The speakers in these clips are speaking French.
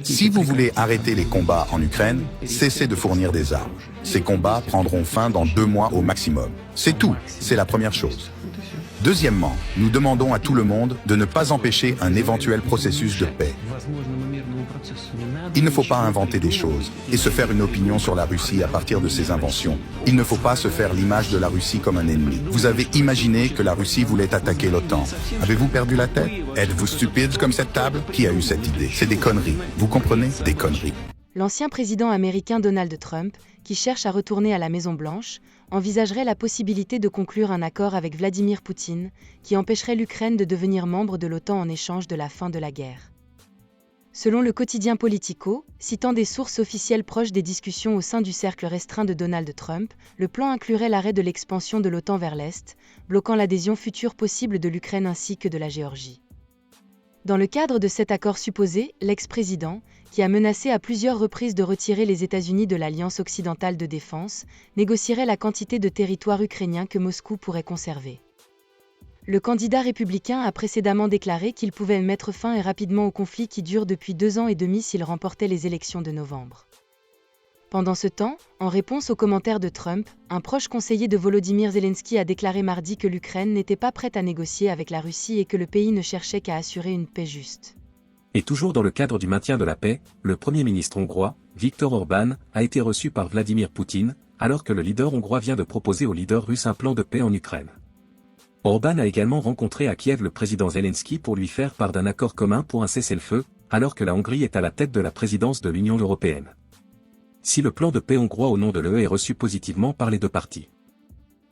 Si vous voulez arrêter les combats en Ukraine, cessez de fournir des armes. Ces combats prendront fin dans 2 mois au maximum. C'est tout, c'est la première chose. Deuxièmement, nous demandons à tout le monde de ne pas empêcher un éventuel processus de paix. Il ne faut pas inventer des choses et se faire une opinion sur la Russie à partir de ces inventions. Il ne faut pas se faire l'image de la Russie comme un ennemi. Vous avez imaginé que la Russie voulait attaquer l'OTAN. Avez-vous perdu la tête? Êtes-vous stupide comme cette table? Qui a eu cette idée? C'est des conneries. Vous comprenez? Des conneries. L'ancien président américain Donald Trump, qui cherche à retourner à la Maison-Blanche, envisagerait la possibilité de conclure un accord avec Vladimir Poutine, qui empêcherait l'Ukraine de devenir membre de l'OTAN en échange de la fin de la guerre. Selon le quotidien Politico, citant des sources officielles proches des discussions au sein du cercle restreint de Donald Trump, le plan inclurait l'arrêt de l'expansion de l'OTAN vers l'Est, bloquant l'adhésion future possible de l'Ukraine ainsi que de la Géorgie. Dans le cadre de cet accord supposé, l'ex-président, qui a menacé à plusieurs reprises de retirer les États-Unis de l'Alliance occidentale de défense, négocierait la quantité de territoire ukrainien que Moscou pourrait conserver. Le candidat républicain a précédemment déclaré qu'il pouvait mettre fin rapidement au conflit qui dure depuis 2 ans et demi s'il remportait les élections de novembre. Pendant ce temps, en réponse aux commentaires de Trump, un proche conseiller de Volodymyr Zelensky a déclaré mardi que l'Ukraine n'était pas prête à négocier avec la Russie et que le pays ne cherchait qu'à assurer une paix juste. Et toujours dans le cadre du maintien de la paix, le Premier ministre hongrois, Viktor Orbán, a été reçu par Vladimir Poutine, alors que le leader hongrois vient de proposer au leader russe un plan de paix en Ukraine. Orbán a également rencontré à Kiev le président Zelensky pour lui faire part d'un accord commun pour un cessez-le-feu, alors que la Hongrie est à la tête de la présidence de l'Union européenne. Si le plan de paix hongrois au nom de l'UE est reçu positivement par les 2 parties.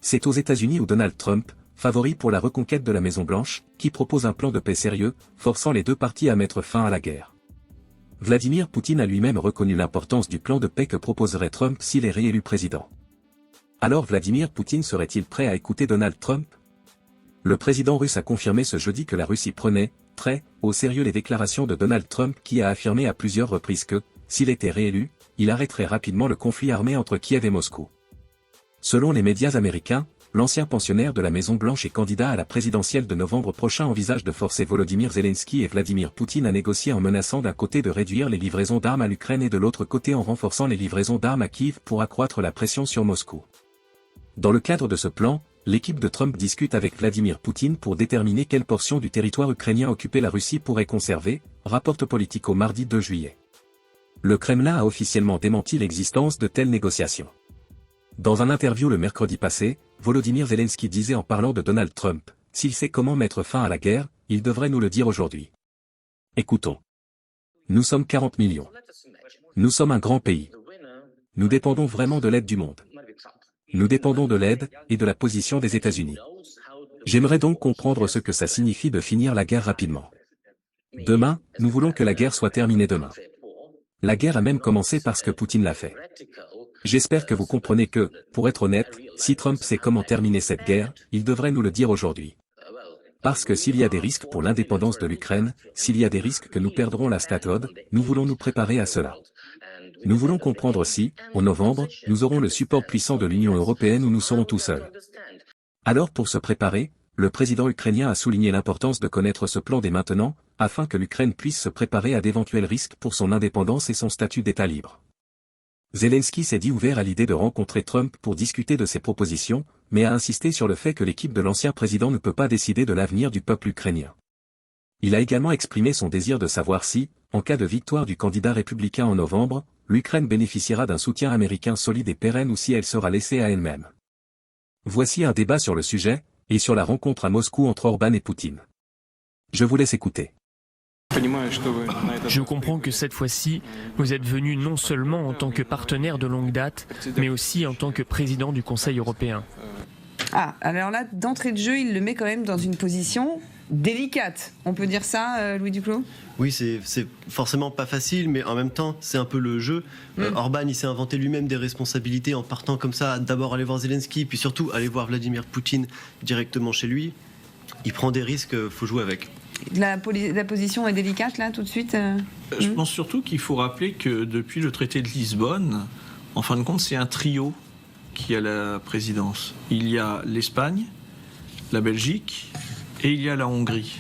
C'est aux États-Unis où Donald Trump, favori pour la reconquête de la Maison-Blanche, qui propose un plan de paix sérieux, forçant les 2 parties à mettre fin à la guerre. Vladimir Poutine a lui-même reconnu l'importance du plan de paix que proposerait Trump s'il est réélu président. Alors Vladimir Poutine serait-il prêt à écouter Donald Trump? Le président russe a confirmé ce jeudi que la Russie prenait, très, au sérieux les déclarations de Donald Trump qui a affirmé à plusieurs reprises que, s'il était réélu, il arrêterait rapidement le conflit armé entre Kiev et Moscou. Selon les médias américains, l'ancien pensionnaire de la Maison-Blanche et candidat à la présidentielle de novembre prochain envisage de forcer Volodymyr Zelensky et Vladimir Poutine à négocier en menaçant d'un côté de réduire les livraisons d'armes à l'Ukraine et de l'autre côté en renforçant les livraisons d'armes à Kiev pour accroître la pression sur Moscou. Dans le cadre de ce plan, l'équipe de Trump discute avec Vladimir Poutine pour déterminer quelle portion du territoire ukrainien occupé la Russie pourrait conserver, rapporte Politico mardi 2 juillet. Le Kremlin a officiellement démenti l'existence de telles négociations. Dans un interview le mercredi passé, Volodymyr Zelensky disait en parlant de Donald Trump, « S'il sait comment mettre fin à la guerre, il devrait nous le dire aujourd'hui. » Écoutons. Nous sommes 40 millions. Nous sommes un grand pays. Nous dépendons vraiment de l'aide du monde. Nous dépendons de l'aide et de la position des États-Unis. J'aimerais donc comprendre ce que ça signifie de finir la guerre rapidement. Demain, nous voulons que la guerre soit terminée demain. La guerre a même commencé parce que Poutine l'a fait. J'espère que vous comprenez que, pour être honnête, si Trump sait comment terminer cette guerre, il devrait nous le dire aujourd'hui. Parce que s'il y a des risques pour l'indépendance de l'Ukraine, s'il y a des risques que nous perdrons la statode, nous voulons nous préparer à cela. Nous voulons comprendre si, en novembre, nous aurons le support puissant de l'Union européenne ou nous serons tout seuls. Alors pour se préparer, le président ukrainien a souligné l'importance de connaître ce plan dès maintenant, afin que l'Ukraine puisse se préparer à d'éventuels risques pour son indépendance et son statut d'État libre. Zelensky s'est dit ouvert à l'idée de rencontrer Trump pour discuter de ses propositions, mais a insisté sur le fait que l'équipe de l'ancien président ne peut pas décider de l'avenir du peuple ukrainien. Il a également exprimé son désir de savoir si, en cas de victoire du candidat républicain en novembre, l'Ukraine bénéficiera d'un soutien américain solide et pérenne ou si elle sera laissée à elle-même. Voici un débat sur le sujet, et sur la rencontre à Moscou entre Orbán et Poutine. Je vous laisse écouter. Je comprends que cette fois-ci, vous êtes venu non seulement en tant que partenaire de longue date, mais aussi en tant que président du Conseil européen. Ah, alors là, d'entrée de jeu, il le met quand même dans une position délicate. On peut dire ça, Louis Duclos ? Oui, c'est forcément pas facile, mais en même temps, c'est un peu le jeu. Orbán, il s'est inventé lui-même des responsabilités en partant comme ça, d'abord aller voir Zelensky, puis surtout aller voir Vladimir Poutine directement chez lui. Il prend des risques, faut jouer avec. La position est délicate, là, tout de suite Je pense surtout qu'il faut rappeler que depuis le traité de Lisbonne, en fin de compte, c'est un trio qui a la présidence. Il y a l'Espagne, la Belgique et il y a la Hongrie.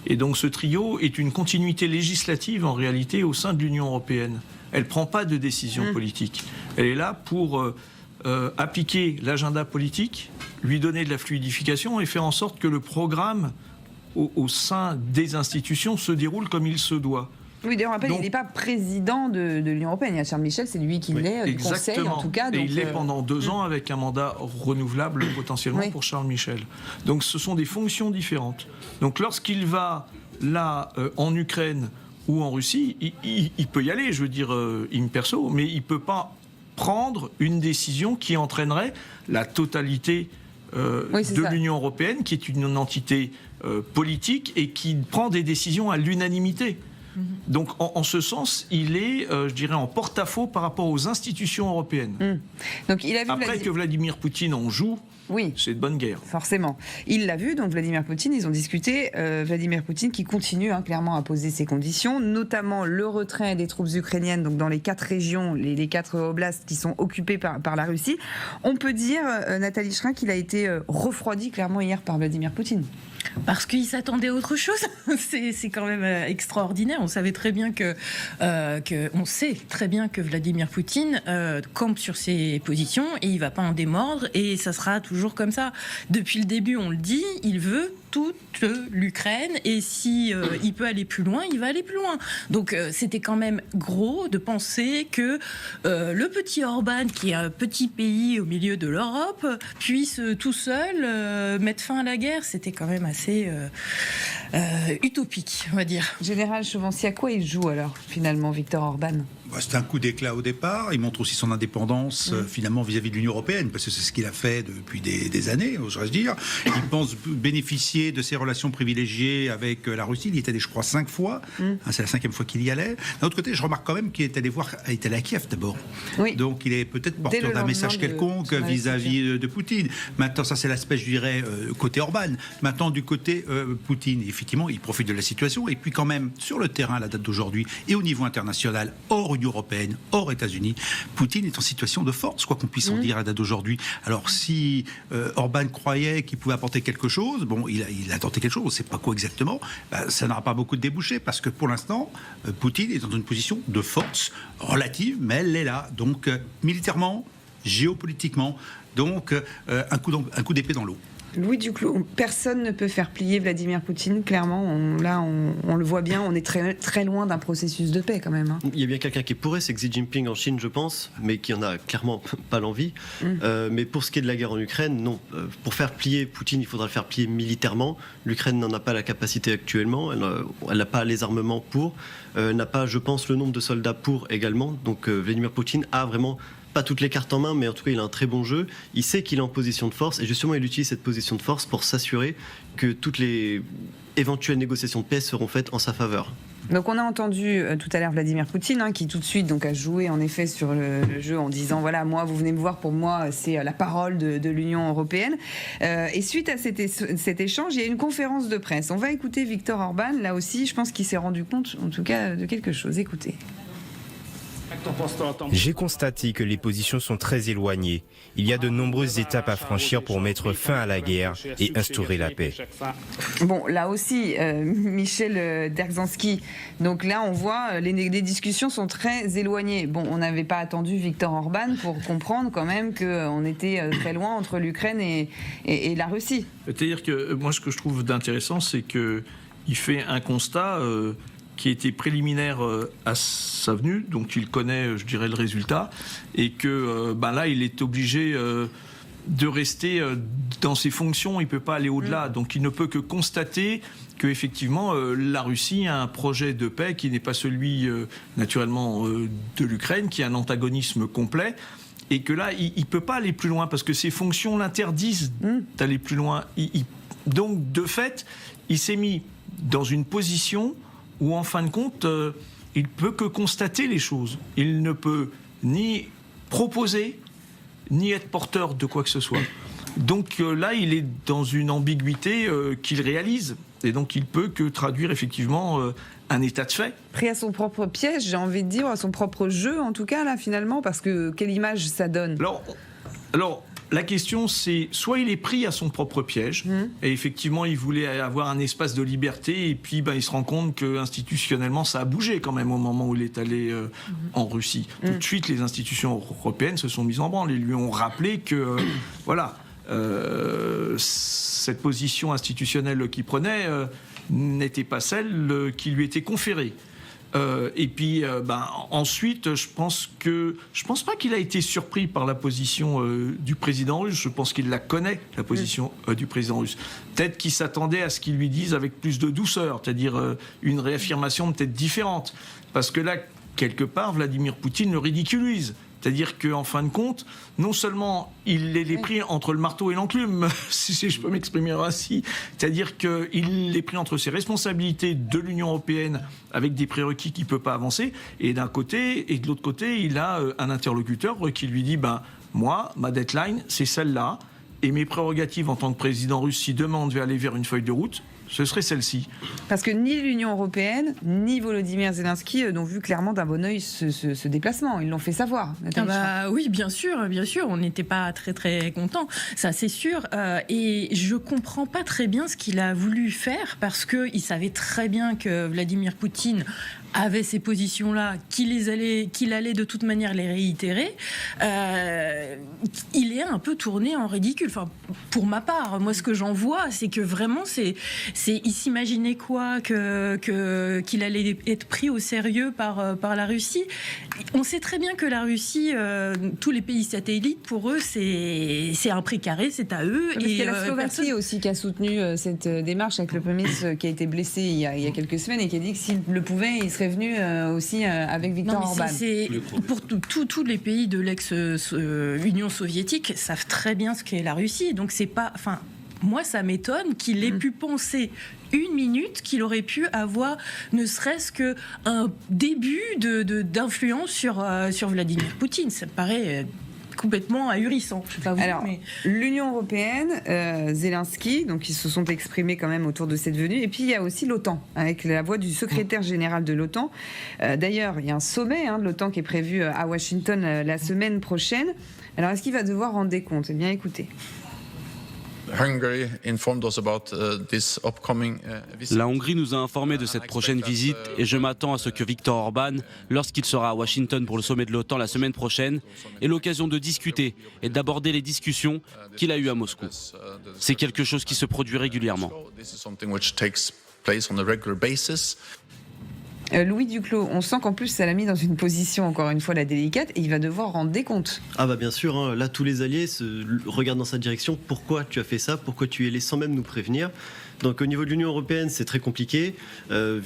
Et donc ce trio est une continuité législative en réalité au sein de l'Union européenne. Elle ne prend pas de décision politique. Elle est là pour appliquer l'agenda politique, lui donner de la fluidification et faire en sorte que le programme au sein des institutions se déroule comme il se doit. Oui, d'ailleurs, on rappelle, il n'est pas président de l'Union européenne. Il y a Charles Michel, c'est lui qui l'est, du Conseil en tout cas. Et il l'est pendant 2 ans avec un mandat renouvelable potentiellement pour Charles Michel. Donc ce sont des fonctions différentes. Donc lorsqu'il va là en Ukraine ou en Russie, il peut y aller, je veux dire, in perso, mais il ne peut pas prendre une décision qui entraînerait la totalité de l'Union européenne, qui est une entité politique et qui prend des décisions à l'unanimité. Donc, en ce sens, il est, je dirais, en porte-à-faux par rapport aux institutions européennes. Donc, il a vu Après que Vladimir Poutine en joue, oui, c'est de bonne guerre. Forcément. Il l'a vu, donc Vladimir Poutine, ils ont discuté. Vladimir Poutine qui continue clairement à poser ses conditions, notamment le retrait des troupes ukrainiennes donc dans les 4 régions, les 4 oblasts qui sont occupés par la Russie. On peut dire, Nathalie Schrin, qu'il a été refroidi clairement hier par Vladimir Poutine. Parce qu'il s'attendait à autre chose. C'est quand même extraordinaire. On savait très bien on sait très bien que Vladimir Poutine campe sur ses positions et il ne va pas en démordre et ça sera toujours comme ça. Depuis le début, on le dit, il veut toute l'Ukraine et si il peut aller plus loin, il va aller plus loin. Donc c'était quand même gros de penser que le petit Orban, qui est un petit pays au milieu de l'Europe, puisse tout seul mettre fin à la guerre. C'était quand même assez utopique, on va dire. Général Chauvency, à quoi il joue alors finalement, Viktor Orban ? C'est un coup d'éclat au départ. Il montre aussi son indépendance finalement vis-à-vis de l'Union européenne, parce que c'est ce qu'il a fait depuis des années, oserais-je dire. Il pense bénéficier de ses relations privilégiées avec la Russie. Il y est allé, je crois, 5 fois. C'est la 5e fois qu'il y allait. D'un autre côté, je remarque quand même qu'il est allé à Kiev d'abord. Oui. Donc il est peut-être porteur d'un message quelconque vis-à-vis de Poutine. Maintenant, ça c'est l'aspect, je dirais, côté Orban. Maintenant, du côté Poutine, effectivement, il profite de la situation. Et puis quand même, sur le terrain, à la date d'aujourd'hui, et au niveau international, hors Union européenne, hors États-Unis, Poutine est en situation de force, quoi qu'on puisse en dire à la date d'aujourd'hui. Alors si Orban croyait qu'il pouvait apporter quelque chose, bon, il a tenté quelque chose, on ne sait pas quoi exactement, ça n'aura pas beaucoup de débouchés, parce que pour l'instant, Poutine est dans une position de force relative, mais elle est là. Donc militairement, géopolitiquement, donc un coup d'épée dans l'eau. Louis Duclos, personne ne peut faire plier Vladimir Poutine, clairement. On le voit bien, on est très, très loin d'un processus de paix quand même. Il y a bien quelqu'un qui pourrait, c'est Xi Jinping en Chine, je pense, mais qui en a clairement pas l'envie. Mais pour ce qui est de la guerre en Ukraine, non. Pour faire plier Poutine, il faudra le faire plier militairement. L'Ukraine n'en a pas la capacité actuellement, elle n'a pas les armements pour, n'a pas, je pense, le nombre de soldats pour également. Donc Vladimir Poutine a vraiment pas toutes les cartes en main, mais en tout cas il a un très bon jeu. Il sait qu'il est en position de force et justement il utilise cette position de force pour s'assurer que toutes les éventuelles négociations de paix seront faites en sa faveur. Donc on a entendu tout à l'heure Vladimir Poutine qui tout de suite donc a joué en effet sur le jeu en disant voilà, moi vous venez me voir, pour moi c'est la parole de l'Union européenne. Et suite à cet échange, il y a une conférence de presse. On va écouter Viktor Orban, là aussi je pense qu'il s'est rendu compte en tout cas de quelque chose. Écoutez. J'ai constaté que les positions sont très éloignées. Il y a de nombreuses étapes à franchir pour mettre fin à la guerre et instaurer la paix. Bon, là aussi, Michel Derzhansky. Donc là, on voit, les discussions sont très éloignées. Bon, on n'avait pas attendu Viktor Orban pour comprendre quand même qu'on était très loin entre l'Ukraine et la Russie. C'est-à-dire que moi, ce que je trouve d'intéressant, c'est qu'il fait un constat qui était préliminaire à sa venue, donc il connaît, je dirais, le résultat, et que là, il est obligé de rester dans ses fonctions, il ne peut pas aller au-delà. Donc il ne peut que constater qu'effectivement, la Russie a un projet de paix qui n'est pas celui, naturellement, de l'Ukraine, qui a un antagonisme complet, et que là, il ne peut pas aller plus loin, parce que ses fonctions l'interdisent d'aller plus loin. Donc, de fait, il s'est mis dans une position où, en fin de compte, il ne peut que constater les choses. Il ne peut ni proposer, ni être porteur de quoi que ce soit. Donc là, il est dans une ambiguïté qu'il réalise. Et donc, il ne peut que traduire effectivement un état de fait. Pris à son propre piège, j'ai envie de dire, à son propre jeu, en tout cas, là, finalement, parce que quelle image ça donne ? Alors la question, c'est soit il est pris à son propre piège, et effectivement, il voulait avoir un espace de liberté, et puis il se rend compte que institutionnellement, ça a bougé quand même au moment où il est allé en Russie. Tout de suite, les institutions européennes se sont mises en branle et lui ont rappelé que, cette position institutionnelle qu'il prenait n'était pas celle qui lui était conférée. Et puis ensuite, je pense pas qu'il a été surpris par la position du président russe. Je pense qu'il la connaît, la position du président russe. Peut-être qu'il s'attendait à ce qu'il lui dise avec plus de douceur, c'est-à-dire une réaffirmation peut-être différente. Parce que là, quelque part, Vladimir Poutine le ridiculise. C'est-à-dire qu'en fin de compte, non seulement il est pris entre le marteau et l'enclume, si je peux m'exprimer ainsi, c'est-à-dire qu'il est pris entre ses responsabilités de l'Union européenne avec des prérequis qu'il ne peut pas avancer, et d'un côté, et de l'autre côté, il a un interlocuteur qui lui dit moi, ma deadline, c'est celle-là, et mes prérogatives en tant que président russe, si demain on devait aller vers une feuille de route, ce serait celle-ci. Parce que ni l'Union européenne, ni Volodymyr Zelensky n'ont vu clairement d'un bon œil ce déplacement. Ils l'ont fait savoir. Oui, bien sûr. On n'était pas très très contents, ça c'est sûr. Et je comprends pas très bien ce qu'il a voulu faire, parce qu'il savait très bien que Vladimir Poutine avait ces positions-là, qu'il allait de toute manière les réitérer. Il est un peu tourné en ridicule. Enfin, pour ma part, moi ce que j'en vois, c'est que vraiment il s'imaginait quoi, qu'il allait être pris au sérieux par la Russie. On sait très bien que la Russie, tous les pays satellites, pour eux, c'est un précaré, c'est à eux. Parce qu'il y a la Slovaquie aussi qui a soutenu cette démarche avec le Premier ministre qui a été blessé il y a quelques semaines et qui a dit que s'il le pouvait, il serait venu aussi avec Viktor Orban. Pour tous les pays de l'ex-Union soviétique savent très bien ce qu'est la Russie. Donc c'est pas... Moi, ça m'étonne qu'il ait pu penser une minute qu'il aurait pu avoir ne serait-ce qu'un début d'influence sur Vladimir Poutine. Ça me paraît complètement ahurissant. Je sais pas vous, l'Union européenne, Zelensky, donc ils se sont exprimés quand même autour de cette venue. Et puis il y a aussi l'OTAN, avec la voix du secrétaire général de l'OTAN. D'ailleurs, il y a un sommet de l'OTAN qui est prévu à Washington la semaine prochaine. Alors, est-ce qu'il va devoir rendre des comptes ? Eh bien, écoutez. La Hongrie nous a informés de cette prochaine visite et je m'attends à ce que Viktor Orban, lorsqu'il sera à Washington pour le sommet de l'OTAN la semaine prochaine, ait l'occasion de discuter et d'aborder les discussions qu'il a eues à Moscou. C'est quelque chose qui se produit régulièrement. Louis Duclos, on sent qu'en plus ça l'a mis dans une position encore une fois délicate et il va devoir rendre des comptes. Bien sûr, là tous les alliés regardent dans sa direction. Pourquoi tu as fait ça ? Pourquoi tu es allé sans même nous prévenir ? Donc au niveau de l'Union européenne, c'est très compliqué,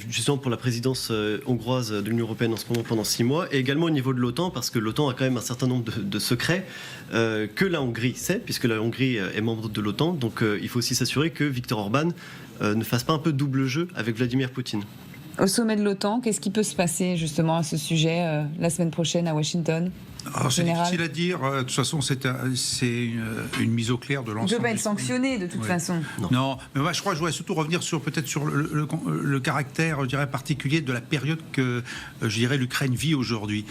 justement pour la présidence hongroise de l'Union européenne en ce moment pendant 6 mois, et également au niveau de l'OTAN, parce que l'OTAN a quand même un certain nombre de secrets que la Hongrie sait, puisque la Hongrie est membre de l'OTAN. Donc il faut aussi s'assurer que Viktor Orban ne fasse pas un peu double jeu avec Vladimir Poutine. Au sommet de l'OTAN, qu'est-ce qui peut se passer justement à ce sujet la semaine prochaine à Washington ? Alors, c'est difficile à dire. De toute façon, c'est une mise au clair de l'ensemble. Il ne peut pas être sanctionné de toute façon. Non, mais moi, je crois que je voudrais surtout revenir sur le caractère, je dirais, particulier de la période que, l'Ukraine vit aujourd'hui.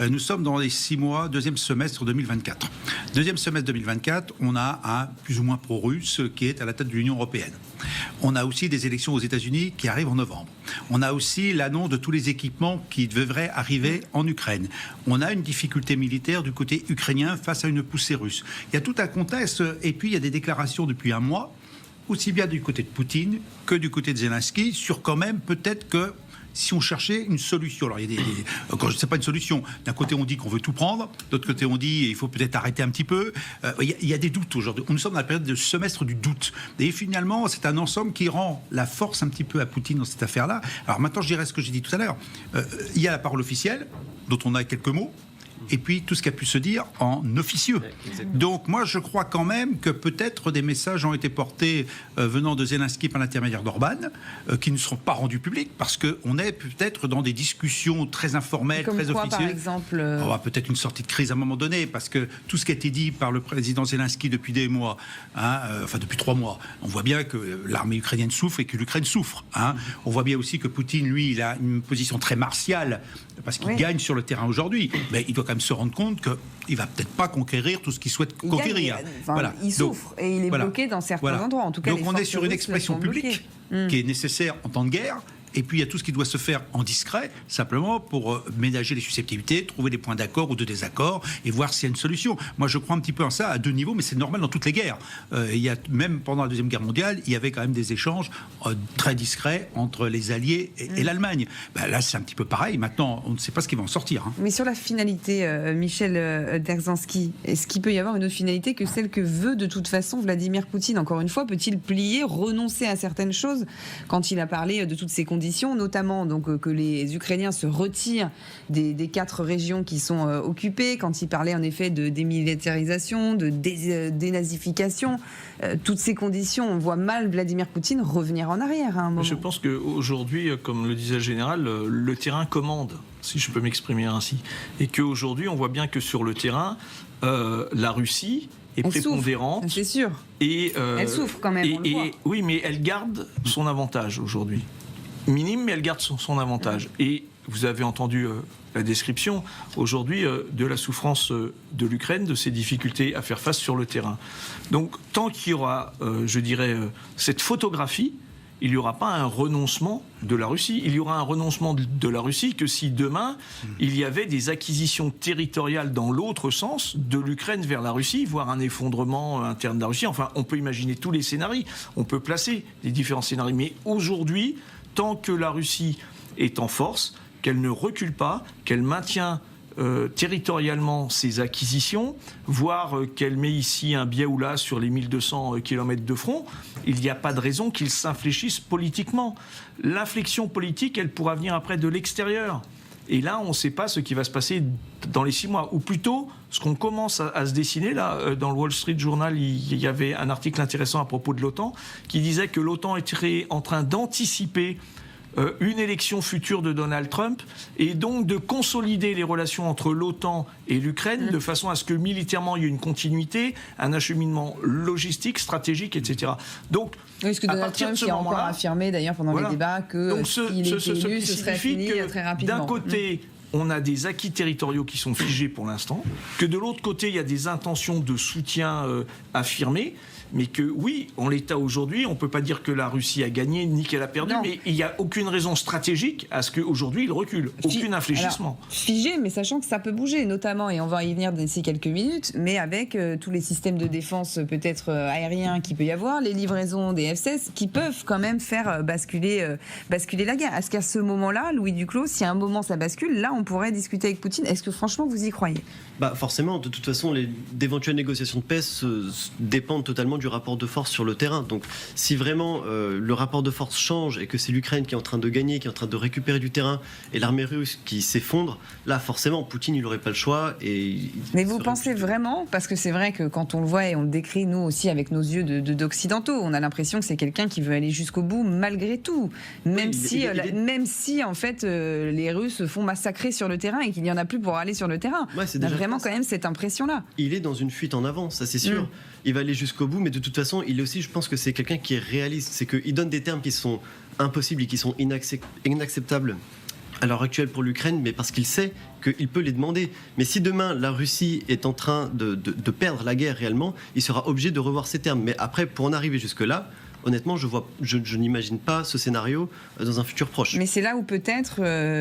Nous sommes dans les 6 mois, deuxième semestre 2024. Deuxième semestre 2024, on a un plus ou moins pro-russe qui est à la tête de l'Union européenne. On a aussi des élections aux États-Unis qui arrivent en novembre. On a aussi l'annonce de tous les équipements qui devraient arriver en Ukraine. On a une difficulté militaire du côté ukrainien face à une poussée russe. Il y a tout un contexte, et puis il y a des déclarations depuis un mois, aussi bien du côté de Poutine que du côté de Zelensky, sur quand même peut-être que si on cherchait une solution. Alors, quand je ne sais pas une solution, d'un côté on dit qu'on veut tout prendre, de l'autre côté on dit il faut peut-être arrêter un petit peu. Il y a des doutes aujourd'hui. Nous sommes dans la période de semestre du doute. Et finalement, c'est un ensemble qui rend la force un petit peu à Poutine dans cette affaire-là. Alors maintenant, je dirais ce que j'ai dit tout à l'heure. Il y a la parole officielle, dont on a quelques mots, et puis tout ce qui a pu se dire en officieux. Donc moi je crois quand même que peut-être des messages ont été portés venant de Zelensky par l'intermédiaire d'Orban qui ne seront pas rendus publics parce qu'on est peut-être dans des discussions très informelles, comme très quoi, officieuses. Par exemple peut-être une sortie de crise à un moment donné parce que tout ce qui a été dit par le président Zelensky depuis des mois, depuis 3 mois, on voit bien que l'armée ukrainienne souffre et que l'Ukraine souffre. On voit bien aussi que Poutine, lui, il a une position très martiale parce qu'il gagne sur le terrain aujourd'hui, mais il doit quand même même se rendre compte qu'il va peut-être pas conquérir tout ce qu'il souhaite conquérir. Il souffre et il est bloqué dans certains endroits. En tout cas, donc on est sur une expression publique qui est nécessaire en temps de guerre. Et puis il y a tout ce qui doit se faire en discret, simplement pour ménager les susceptibilités, trouver des points d'accord ou de désaccord et voir s'il y a une solution. Moi je crois un petit peu en ça à deux niveaux, mais c'est normal dans toutes les guerres. Même pendant la Deuxième Guerre mondiale, il y avait quand même des échanges très discrets entre les Alliés et l'Allemagne. Là c'est un petit peu pareil, maintenant on ne sait pas ce qui va en sortir. Mais sur la finalité, Michel Dzerzhinsky, est-ce qu'il peut y avoir une autre finalité que celle que veut de toute façon Vladimir Poutine? Encore une fois, peut-il plier, renoncer à certaines choses quand il a parlé de toutes ces conditions, notamment donc, que les Ukrainiens se retirent des 4 régions qui sont occupées, quand il parlait en effet de démilitarisation, de dénazification, toutes ces conditions, on voit mal Vladimir Poutine revenir en arrière à un moment. Je pense qu'aujourd'hui, comme le disait le général, le terrain commande, si je peux m'exprimer ainsi, et qu'aujourd'hui on voit bien que sur le terrain, la Russie est prépondérante. Souffre, c'est sûr. Et, elle souffre quand même, on le voit. Oui, mais elle garde son avantage aujourd'hui. Minime, mais elle garde son avantage. Et vous avez entendu la description aujourd'hui de la souffrance de l'Ukraine, de ses difficultés à faire face sur le terrain. Donc, tant qu'il y aura, cette photographie, il n'y aura pas un renoncement de la Russie. Il y aura un renoncement de la Russie que si demain, il y avait des acquisitions territoriales dans l'autre sens, de l'Ukraine vers la Russie, voire un effondrement interne de la Russie. Enfin, on peut imaginer tous les scénarios. On peut placer les différents scénarios. Mais aujourd'hui, tant que la Russie est en force, qu'elle ne recule pas, qu'elle maintient territorialement ses acquisitions, voire qu'elle met ici un biais ou là sur les 1200 km de front, il n'y a pas de raison qu'il s'infléchisse politiquement. L'inflexion politique, elle pourra venir après de l'extérieur. Et là, on ne sait pas ce qui va se passer dans les 6 mois. Ou plutôt, ce qu'on commence à se dessiner, là, dans le Wall Street Journal, il y avait un article intéressant à propos de l'OTAN, qui disait que l'OTAN était en train d'anticiper une élection future de Donald Trump, et donc de consolider les relations entre l'OTAN et l'Ukraine, de façon à ce que militairement, il y ait une continuité, un acheminement logistique, stratégique, etc. Donc, ce que Donald Trump a encore affirmé, d'ailleurs, pendant les débats, que s'il était élu, ce serait fini très rapidement. D'un côté, on a des acquis territoriaux qui sont figés pour l'instant, que de l'autre côté, il y a des intentions de soutien affirmées, mais que oui, en l'état aujourd'hui, on ne peut pas dire que la Russie a gagné ni qu'elle a perdu, mais il n'y a aucune raison stratégique à ce qu'aujourd'hui il recule, aucun infléchissement. Alors, figé, mais sachant que ça peut bouger, notamment, et on va y venir d'ici quelques minutes, mais avec tous les systèmes de défense peut-être aériens qu'il peut y avoir, les livraisons des F-16 qui peuvent quand même faire basculer la guerre. Est-ce qu'à ce moment-là, Louis Duclos, si à un moment ça bascule, là on pourrait discuter avec Poutine? Est-ce que franchement vous y croyez? Forcément, de toute façon, d'éventuelles négociations de paix dépendent totalement du rapport de force sur le terrain. Donc, si vraiment le rapport de force change et que c'est l'Ukraine qui est en train de gagner, qui est en train de récupérer du terrain, et l'armée russe qui s'effondre, là, forcément, Poutine, il n'aurait pas le choix. Mais vous pensez vraiment, parce que c'est vrai que quand on le voit et on le décrit, nous aussi, avec nos yeux d'occidentaux, on a l'impression que c'est quelqu'un qui veut aller jusqu'au bout, malgré tout. Même si, en fait, les Russes se font massacrer sur le terrain et qu'il n'y en a plus pour aller sur le terrain. Ouais, on a vraiment quand même cette impression-là. Il est dans une fuite en avant, ça c'est sûr. Il va aller jusqu'au bout, mais de toute façon, il est aussi, je pense que c'est quelqu'un qui est réaliste. C'est qu'il donne des termes qui sont impossibles et qui sont inacceptables à l'heure actuelle pour l'Ukraine, mais parce qu'il sait qu'il peut les demander. Mais si demain la Russie est en train de perdre la guerre réellement, il sera obligé de revoir ses termes. Mais après, pour en arriver jusque-là, honnêtement, je n'imagine pas ce scénario dans un futur proche. Mais c'est là où peut-être,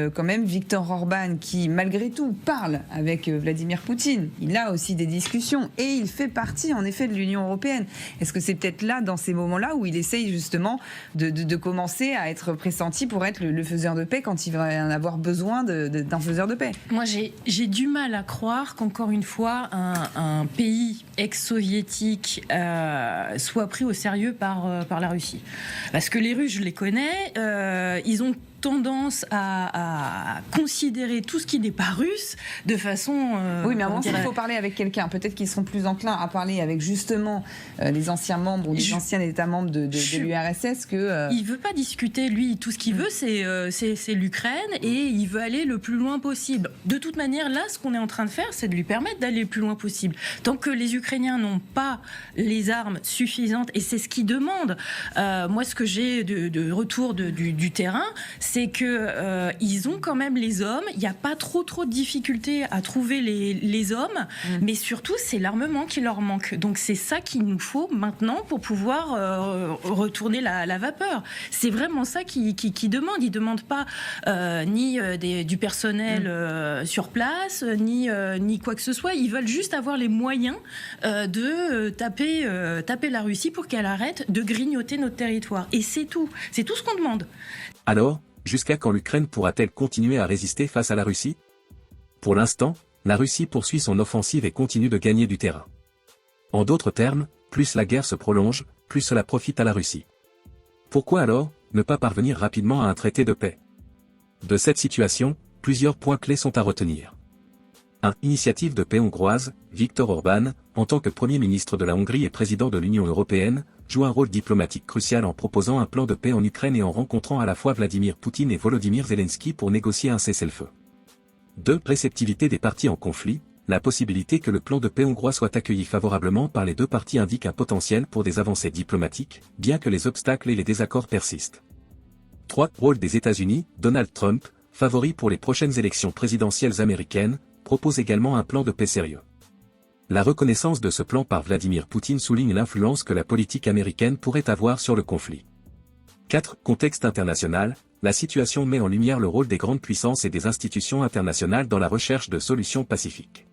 quand même, Viktor Orban, qui malgré tout parle avec Vladimir Poutine, il a aussi des discussions et il fait partie, en effet, de l'Union européenne. Est-ce que c'est peut-être là, dans ces moments-là, où il essaye justement de commencer à être pressenti pour être le faiseur de paix quand il va en avoir besoin d'un faiseur de paix? Moi, j'ai du mal à croire qu'encore une fois, un pays ex-soviétique soit pris au sérieux par la Russie. Parce que les Russes, je les connais, ils ont tendance à considérer tout ce qui n'est pas russe de façon... oui, mais à un moment, il faut parler avec quelqu'un. Peut-être qu'ils seront plus enclins à parler avec justement les anciens membres ou les anciens États membres de l'URSS que... Il ne veut pas discuter, lui. Tout ce qu'il veut, c'est l'Ukraine et il veut aller le plus loin possible. De toute manière, là, ce qu'on est en train de faire, c'est de lui permettre d'aller le plus loin possible. Tant que les Ukrainiens n'ont pas les armes suffisantes, et c'est ce qu'ils demandent, moi ce que j'ai de retour du terrain, c'est que ils ont quand même les hommes. Il n'y a pas trop de difficultés à trouver les hommes, mais surtout c'est l'armement qui leur manque. Donc c'est ça qu'il nous faut maintenant pour pouvoir retourner la vapeur. C'est vraiment ça qu'ils demandent. Ils demandent pas ni du personnel sur place, ni quoi que ce soit. Ils veulent juste avoir les moyens de taper la Russie pour qu'elle arrête de grignoter notre territoire. Et c'est tout. C'est tout ce qu'on demande. Alors, jusqu'à quand l'Ukraine pourra-t-elle continuer à résister face à la Russie? Pour l'instant, la Russie poursuit son offensive et continue de gagner du terrain. En d'autres termes, plus la guerre se prolonge, plus cela profite à la Russie. Pourquoi alors ne pas parvenir rapidement à un traité de paix? De cette situation, plusieurs points clés sont à retenir. 1. Initiative de paix hongroise. Viktor Orban, en tant que Premier ministre de la Hongrie et président de l'Union européenne, joue un rôle diplomatique crucial en proposant un plan de paix en Ukraine et en rencontrant à la fois Vladimir Poutine et Volodymyr Zelensky pour négocier un cessez-le-feu. 2. Réceptivité des parties en conflit. La possibilité que le plan de paix hongrois soit accueilli favorablement par les deux parties indique un potentiel pour des avancées diplomatiques, bien que les obstacles et les désaccords persistent. 3. Rôle des États-Unis. Donald Trump, favori pour les prochaines élections présidentielles américaines, propose également un plan de paix sérieux. La reconnaissance de ce plan par Vladimir Poutine souligne l'influence que la politique américaine pourrait avoir sur le conflit. 4. Contexte international. La situation met en lumière le rôle des grandes puissances et des institutions internationales dans la recherche de solutions pacifiques.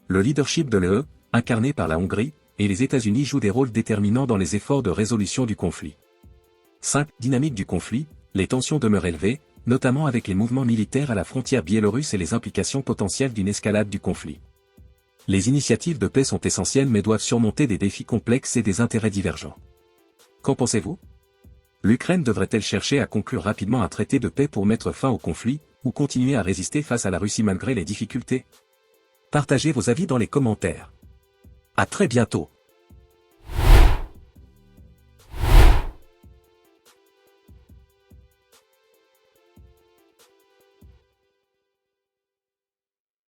Le leadership de l'UE, incarné par la Hongrie, et les États-Unis jouent des rôles déterminants dans les efforts de résolution du conflit. 5. Dynamique du conflit. Les tensions demeurent élevées, notamment avec les mouvements militaires à la frontière biélorusse et les implications potentielles d'une escalade du conflit. Les initiatives de paix sont essentielles mais doivent surmonter des défis complexes et des intérêts divergents. Qu'en pensez-vous? L'Ukraine devrait-elle chercher à conclure rapidement un traité de paix pour mettre fin au conflit, ou continuer à résister face à la Russie malgré les difficultés? Partagez vos avis dans les commentaires. À très bientôt.